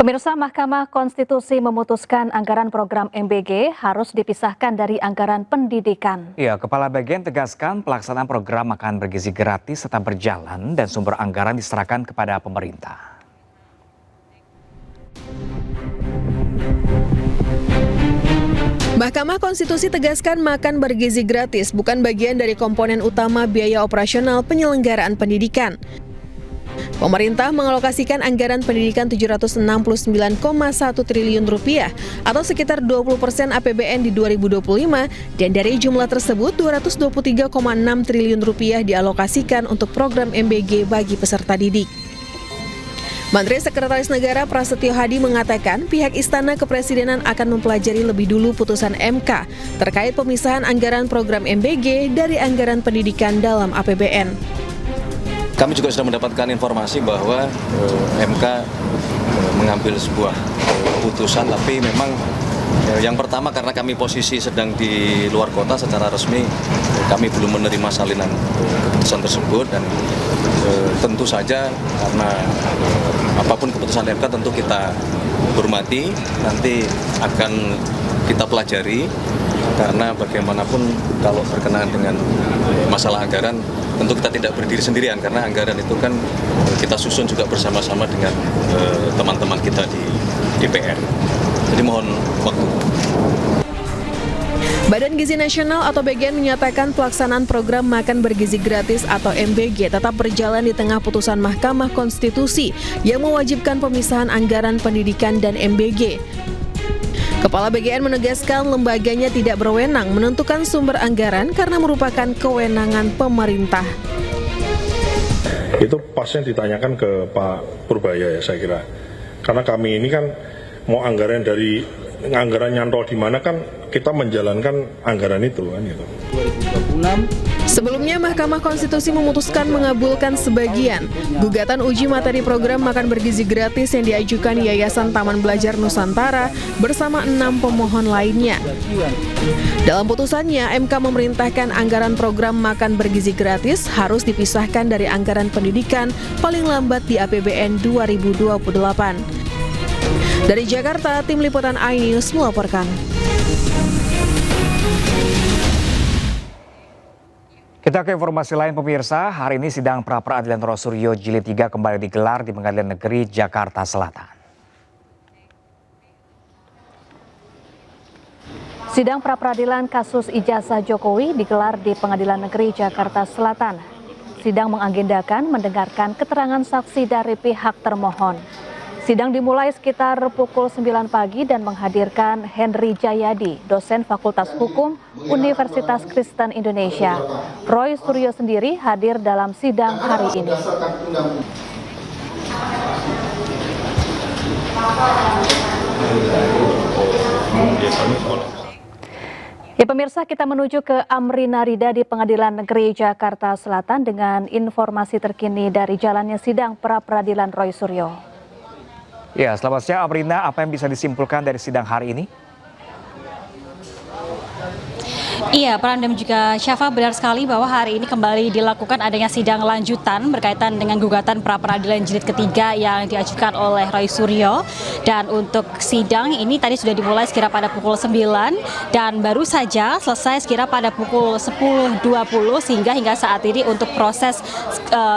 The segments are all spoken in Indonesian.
Pemirsa, Mahkamah Konstitusi memutuskan anggaran program MBG harus dipisahkan dari anggaran pendidikan. Ya, Kepala Bagian tegaskan pelaksanaan program makan bergizi gratis tetap berjalan dan sumber anggaran diserahkan kepada pemerintah. Mahkamah Konstitusi tegaskan makan bergizi gratis bukan bagian dari komponen utama biaya operasional penyelenggaraan pendidikan. Pemerintah mengalokasikan anggaran pendidikan Rp769,1 triliun atau sekitar 20% APBN di 2025, dan dari jumlah tersebut Rp223,6 triliun dialokasikan untuk program MBG bagi peserta didik. Menteri Sekretaris Negara Prasetyo Hadi mengatakan pihak Istana Kepresidenan akan mempelajari lebih dulu putusan MK terkait pemisahan anggaran program MBG dari anggaran pendidikan dalam APBN. Kami juga sudah mendapatkan informasi bahwa MK mengambil sebuah putusan, tapi memang yang pertama karena kami posisi sedang di luar kota secara resmi, kami belum menerima salinan keputusan tersebut, dan tentu saja karena apapun keputusan MK tentu kita hormati, nanti akan kita pelajari, karena bagaimanapun kalau berkenaan dengan masalah anggaran tentu kita tidak berdiri sendirian, karena anggaran itu kan kita susun juga bersama-sama dengan teman-teman kita di DPR. Jadi mohon waktu. Badan Gizi Nasional atau BGN menyatakan pelaksanaan program makan bergizi gratis atau MBG tetap berjalan di tengah putusan Mahkamah Konstitusi yang mewajibkan pemisahan anggaran pendidikan dan MBG. Kepala BGN menegaskan lembaganya tidak berwenang menentukan sumber anggaran karena merupakan kewenangan pemerintah. Itu pasnya ditanyakan ke Pak Purbaya ya, saya kira. Karena kami ini kan mau anggaran nyantol di mana, kan kita menjalankan anggaran itu kan gitu. 2026. Sebelumnya Mahkamah Konstitusi memutuskan mengabulkan sebagian gugatan uji materi program makan bergizi gratis yang diajukan Yayasan Taman Belajar Nusantara bersama 6 pemohon lainnya. Dalam putusannya, MK memerintahkan anggaran program makan bergizi gratis harus dipisahkan dari anggaran pendidikan paling lambat di APBN 2028. Dari Jakarta, Tim Liputan iNews melaporkan. Kita ke informasi lain, pemirsa. Hari ini sidang pra-peradilan Roy Suryo Jilid 3 kembali digelar di Pengadilan Negeri Jakarta Selatan. Sidang pra-peradilan kasus ijazah Jokowi digelar di Pengadilan Negeri Jakarta Selatan. Sidang mengagendakan mendengarkan keterangan saksi dari pihak termohon. Sidang dimulai sekitar pukul 9 pagi dan menghadirkan Henry Jayadi, dosen Fakultas Hukum Universitas Kristen Indonesia. Roy Suryo sendiri hadir dalam sidang hari ini. Ya pemirsa, kita menuju ke Amrina Rida di Pengadilan Negeri Jakarta Selatan dengan informasi terkini dari jalannya sidang pra-peradilan Roy Suryo. Ya, selamat siang Amrina, apa yang bisa disimpulkan dari sidang hari ini? Iya, Pram dan juga Syafa, benar sekali bahwa hari ini kembali dilakukan adanya sidang lanjutan berkaitan dengan gugatan pra-peradilan jilid ketiga yang diajukan oleh Roy Suryo. Dan untuk sidang ini tadi sudah dimulai sekira pada pukul 9 dan baru saja selesai sekira pada pukul 10.20, sehingga hingga saat ini untuk proses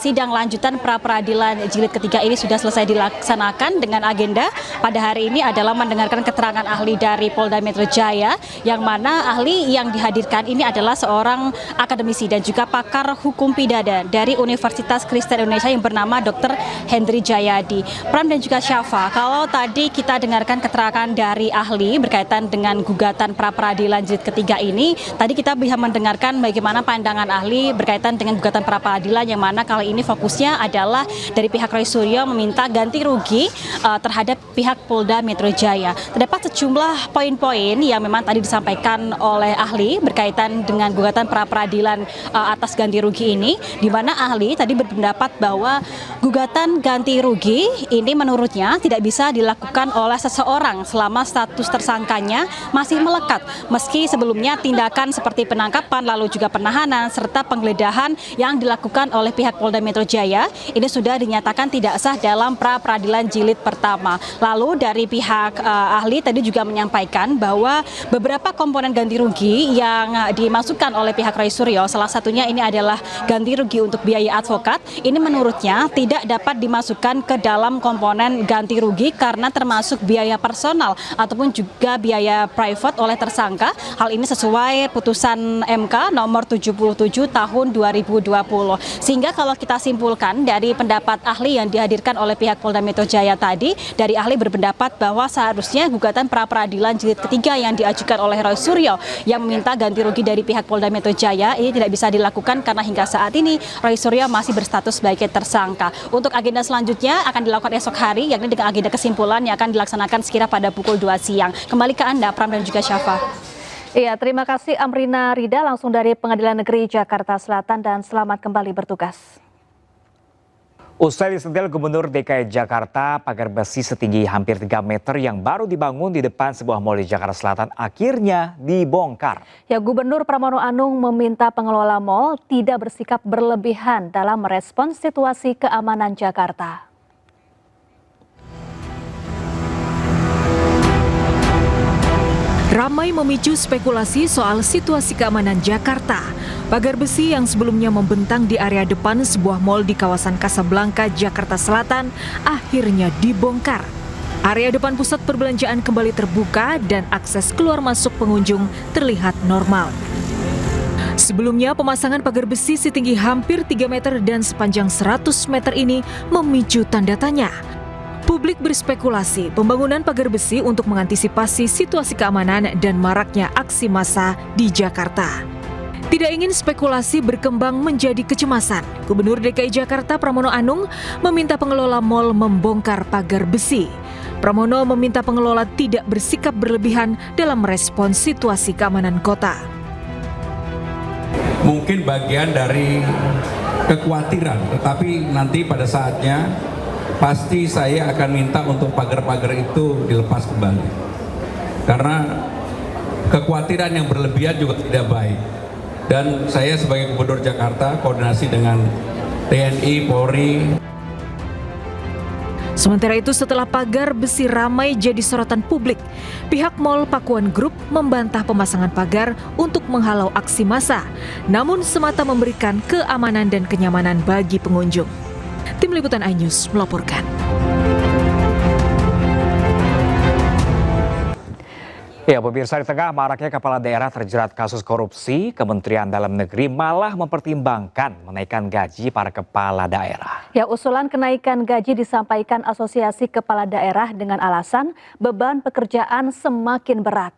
sidang lanjutan pra-peradilan jilid ketiga ini sudah selesai dilaksanakan dengan agenda pada hari ini adalah mendengarkan keterangan ahli dari Polda Metro Jaya, yang mana ahli yang dihadirkan ini adalah seorang akademisi dan juga pakar hukum pidana dari Universitas Kristen Indonesia yang bernama Dr. Henry Jayadi. Pram dan juga Syafa, kalau tadi kita dengarkan keterangan dari ahli berkaitan dengan gugatan pra-peradilan jilid ketiga ini, tadi kita bisa mendengarkan bagaimana pandangan ahli berkaitan dengan gugatan pra-peradilan, yang mana kali ini fokusnya adalah dari pihak Roy Suryo meminta ganti rugi terhadap pihak Polda Metro Jaya. Terdapat sejumlah poin-poin yang memang tadi disampaikan oleh ahli berkaitan dengan gugatan pra-peradilan atas ganti rugi ini, di mana ahli tadi berpendapat bahwa gugatan ganti rugi ini menurutnya tidak bisa dilakukan oleh seseorang selama status tersangkanya masih melekat, meski sebelumnya tindakan seperti penangkapan lalu juga penahanan serta penggeledahan yang dilakukan oleh pihak Polda Metro Jaya ini sudah dinyatakan tidak sah dalam pra-peradilan jilid pertama. Lalu dari pihak ahli tadi juga menyampaikan bahwa beberapa komponen ganti rugi yang dimasukkan oleh pihak Roy Suryo, salah satunya ini adalah ganti rugi untuk biaya advokat, ini menurutnya tidak dapat dimasukkan ke dalam komponen ganti rugi karena termasuk biaya personal ataupun juga biaya private oleh tersangka. Hal ini sesuai putusan MK nomor 77 tahun 2020. Sehingga kalau kita simpulkan dari pendapat ahli yang dihadirkan oleh pihak Polda Metro Jaya tadi, dari ahli berpendapat bahwa seharusnya gugatan pra-peradilan jilid ketiga yang diajukan oleh Roy Suryo yang meminta ganti rugi dari pihak Polda Metro Jaya ini tidak bisa dilakukan karena hingga saat ini Roy Suryo masih berstatus sebagai tersangka. Untuk agenda selanjutnya akan dilakukan esok hari, yakni dengan agenda kesimpulan yang akan dilaksanakan sekira pada pukul 2 siang. Kembali ke Anda, Pram dan juga Syafa. Iya, terima kasih Amrina Rida langsung dari Pengadilan Negeri Jakarta Selatan dan selamat kembali bertugas. Usai disentil Gubernur DKI Jakarta, pagar besi setinggi hampir 3 meter yang baru dibangun di depan sebuah mal di Jakarta Selatan akhirnya dibongkar. Ya, Gubernur Pramono Anung meminta pengelola mal tidak bersikap berlebihan dalam merespons situasi keamanan Jakarta. Ramai memicu spekulasi soal situasi keamanan Jakarta. Pagar besi yang sebelumnya membentang di area depan sebuah mal di kawasan Kasablanka, Jakarta Selatan, akhirnya dibongkar. Area depan pusat perbelanjaan kembali terbuka dan akses keluar masuk pengunjung terlihat normal. Sebelumnya, pemasangan pagar besi setinggi hampir 3 meter dan sepanjang 100 meter ini memicu tanda tanya. Publik berspekulasi pembangunan pagar besi untuk mengantisipasi situasi keamanan dan maraknya aksi massa di Jakarta. Tidak ingin spekulasi berkembang menjadi kecemasan, Gubernur DKI Jakarta Pramono Anung meminta pengelola mal membongkar pagar besi. Pramono meminta pengelola tidak bersikap berlebihan dalam merespons situasi keamanan kota. Mungkin bagian dari kekhawatiran, tetapi nanti pada saatnya pasti saya akan minta untuk pagar-pagar itu dilepas kembali. Karena kekhawatiran yang berlebihan juga tidak baik. Dan saya sebagai Gubernur Jakarta koordinasi dengan TNI, Polri. Sementara itu, setelah pagar besi ramai jadi sorotan publik, pihak Mall Pakuan Group membantah pemasangan pagar untuk menghalau aksi massa, namun semata memberikan keamanan dan kenyamanan bagi pengunjung. Tim Liputan iNews melaporkan. Ya, pemirsa, di tengah maraknya kepala daerah terjerat kasus korupsi, Kementerian Dalam Negeri malah mempertimbangkan menaikkan gaji para kepala daerah. Ya, usulan kenaikan gaji disampaikan Asosiasi Kepala Daerah dengan alasan beban pekerjaan semakin berat.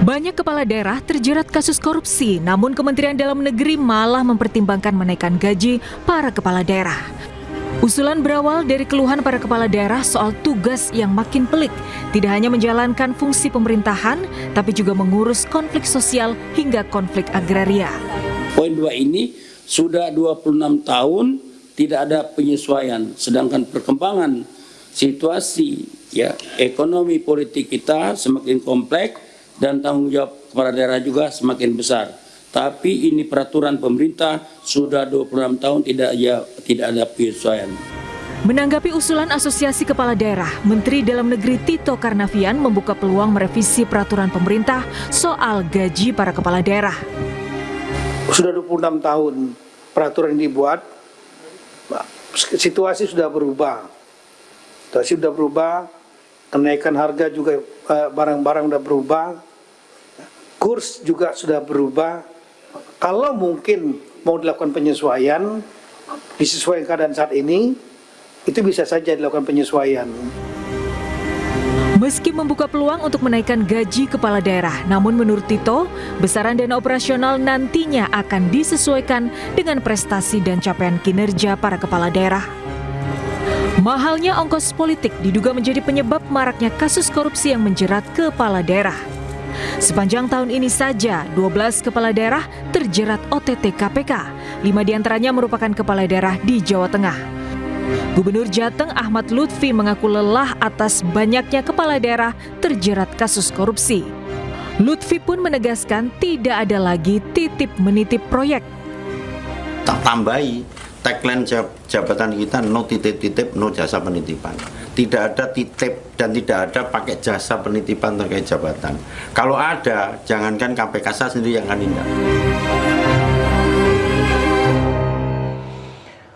Banyak kepala daerah terjerat kasus korupsi, namun Kementerian Dalam Negeri malah mempertimbangkan menaikkan gaji para kepala daerah. Usulan berawal dari keluhan para kepala daerah soal tugas yang makin pelik, tidak hanya menjalankan fungsi pemerintahan, tapi juga mengurus konflik sosial hingga konflik agraria. Poin 2 ini sudah 26 tahun tidak ada penyesuaian, sedangkan perkembangan situasi ekonomi politik kita semakin kompleks dan tanggung jawab kepala daerah juga semakin besar. Tapi ini peraturan pemerintah sudah 26 tahun tidak ada penyesuaian. Menanggapi usulan Asosiasi Kepala Daerah, Menteri Dalam Negeri Tito Karnavian membuka peluang merevisi peraturan pemerintah soal gaji para kepala daerah. Sudah 26 tahun peraturan dibuat, situasi sudah berubah. Situasi sudah berubah, kenaikan harga juga barang-barang sudah berubah, kurs juga sudah berubah. Kalau mungkin mau dilakukan penyesuaian, disesuaikan keadaan saat ini, itu bisa saja dilakukan penyesuaian. Meski membuka peluang untuk menaikkan gaji kepala daerah, namun menurut Tito, besaran dana operasional nantinya akan disesuaikan dengan prestasi dan capaian kinerja para kepala daerah. Mahalnya ongkos politik diduga menjadi penyebab maraknya kasus korupsi yang menjerat kepala daerah. Sepanjang tahun ini saja, 12 kepala daerah terjerat OTT KPK. 5 diantaranya merupakan kepala daerah di Jawa Tengah. Gubernur Jateng Ahmad Lutfi mengaku lelah atas banyaknya kepala daerah terjerat kasus korupsi. Lutfi pun menegaskan tidak ada lagi titip-menitip proyek. Tak tambahi tagline jabatan kita, no titip-titip, no jasa penitipan. Tidak ada titip dan tidak ada pakai jasa penitipan terkait jabatan. Kalau ada, jangankan KPK sendiri yang akan tindak.